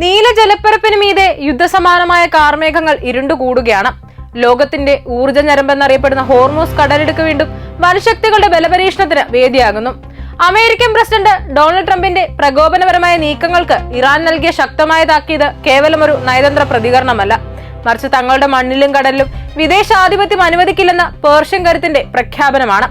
നീല ജലപ്പരപ്പിന് മീതെ യുദ്ധസമാനമായ കാർമേഘങ്ങൾ ഇരുണ്ടുകൂടുകയാണ്. ലോകത്തിന്റെ ഊർജ്ജ ഞരമ്പെന്നറിയപ്പെടുന്ന ഹോർമൂസ് കടലിടുക്ക് വീണ്ടും വൻശക്തികളുടെ ബലപരീക്ഷണത്തിന് വേദിയാകുന്നു. അമേരിക്കൻ പ്രസിഡന്റ് ഡൊണാൾഡ് ട്രംപിന്റെ പ്രകോപനപരമായ നീക്കങ്ങൾക്ക് ഇറാൻ നൽകിയ ശക്തമായ താക്കീത് കേവലം ഒരു നയതന്ത്ര പ്രതികരണമല്ല, മറിച്ച് തങ്ങളുടെ മണ്ണിലും കടലിലും വിദേശാധിപത്യം അനുവദിക്കില്ലെന്ന പേർഷ്യൻ കരുത്തിന്റെ പ്രഖ്യാപനമാണ്.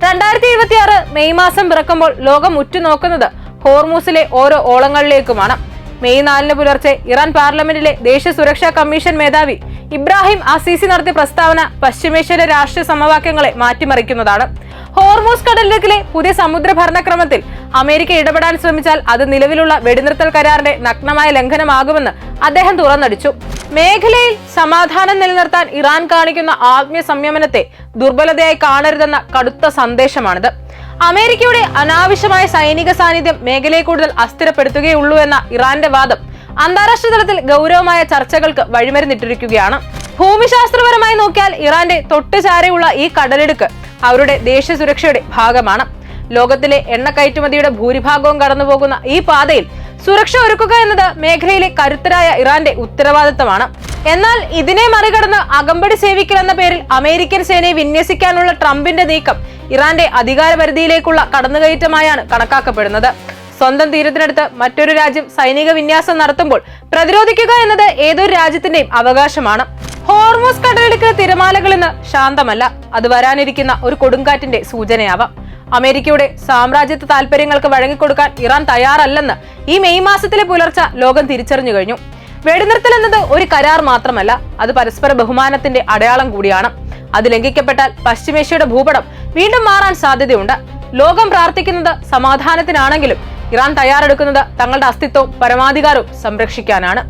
2026 മെയ് മാസം പിറക്കുമ്പോൾ ലോകം ഉറ്റുനോക്കുന്നത് ഹോർമൂസിലെ ഓരോ ഓളങ്ങളിലേക്കുമാണ്. മെയ് 4 പുലർച്ചെ ഇറാൻ പാർലമെന്റിലെ ദേശീയ സുരക്ഷാ കമ്മീഷൻ മേധാവി ഇബ്രാഹിം അസീസി നടത്തിയ പ്രസ്താവന പശ്ചിമേഷ്യയിലെ രാഷ്ട്രീയ സമവാക്യങ്ങളെ മാറ്റിമറിക്കുന്നതാണ്. ഹോർമൂസ് കടലിടുക്കിലെ പുതിയ സമുദ്ര ഭരണക്രമത്തിൽ അമേരിക്ക ഇടപെടാൻ ശ്രമിച്ചാൽ അത് നിലവിലുള്ള വെടിനിർത്തൽ കരാറിന്റെ നഗ്നമായ ലംഘനമാകുമെന്ന് അദ്ദേഹം തുറന്നടിച്ചു. മേഖലയിൽ സമാധാനം നിലനിർത്താൻ ഇറാൻ കാണിക്കുന്ന ആത്മീയ സംയമനത്തെ ദുർബലതയായി കാണരുതെന്ന കടുത്ത സന്ദേശമാണിത്. അമേരിക്കയുടെ അനാവശ്യമായ സൈനിക സാന്നിധ്യം മേഖലയെ കൂടുതൽ അസ്ഥിരപ്പെടുത്തുകയുള്ളൂ എന്ന ഇറാന്റെ വാദം അന്താരാഷ്ട്ര തലത്തിൽ ഗൗരവമായ ചർച്ചകൾക്ക് വഴിമരുന്നിട്ടിരിക്കുകയാണ്. ഭൂമിശാസ്ത്രപരമായി നോക്കിയാൽ ഇറാന്റെ തൊട്ടുചാരെയുള്ള ഈ കടലിടുക്ക് അവരുടെ ദേശീയ സുരക്ഷയുടെ ഭാഗമാണ്. ലോകത്തിലെ എണ്ണ കയറ്റുമതിയുടെ ഭൂരിഭാഗവും കടന്നുപോകുന്ന ഈ പാതയിൽ സുരക്ഷ ഒരുക്കുക എന്നത് മേഖലയിലെ കരുത്തരായ ഇറാന്റെ ഉത്തരവാദിത്തമാണ്. എന്നാൽ ഇതിനെ മറികടന്ന് അകമ്പടി സേവിക്കൽ എന്ന പേരിൽ അമേരിക്കൻ സേനയെ വിന്യസിക്കാനുള്ള ട്രംപിന്റെ നീക്കം ഇറാന്റെ അധികാരപരിധിയിലേക്കുള്ള കടന്നുകയറ്റമായാണ് കണക്കാക്കപ്പെടുന്നത്. സ്വന്തം തീരത്തിനടുത്ത് മറ്റൊരു രാജ്യം സൈനിക വിന്യാസം നടത്തുമ്പോൾ പ്രതിരോധിക്കുക എന്നത് ഏതൊരു രാജ്യത്തിന്റെയും അവകാശമാണ്. ഹോർമൂസ് കടലിടുക്ക് തിരമാലകൾ ഇന്ന് ശാന്തമല്ല, അത് വരാനിരിക്കുന്ന ഒരു കൊടുങ്കാറ്റിന്റെ സൂചനയാവാം. അമേരിക്കയുടെ സാമ്രാജ്യത്വ താൽപര്യങ്ങൾക്ക് വഴങ്ങിക്കൊടുക്കാൻ ഇറാൻ തയ്യാറല്ലെന്ന് ഈ മെയ് മാസത്തിലെ പുലർച്ചെ ലോകം തിരിച്ചറിഞ്ഞു കഴിഞ്ഞു. വെടിനിർത്തൽ എന്നത് ഒരു കരാർ മാത്രമല്ല, അത് പരസ്പര ബഹുമാനത്തിന്റെ അടയാളം കൂടിയാണ്. അത് ലംഘിക്കപ്പെട്ടാൽ പശ്ചിമേഷ്യയുടെ ഭൂപടം വീണ്ടും മാറാൻ സാധ്യതയുണ്ട്. ലോകം പ്രാർത്ഥിക്കുന്നത് സമാധാനത്തിനാണെങ്കിലും ഇറാൻ തയ്യാറെടുക്കുന്നത് തങ്ങളുടെ അസ്തിത്വവും പരമാധികാരവും സംരക്ഷിക്കാനാണ്.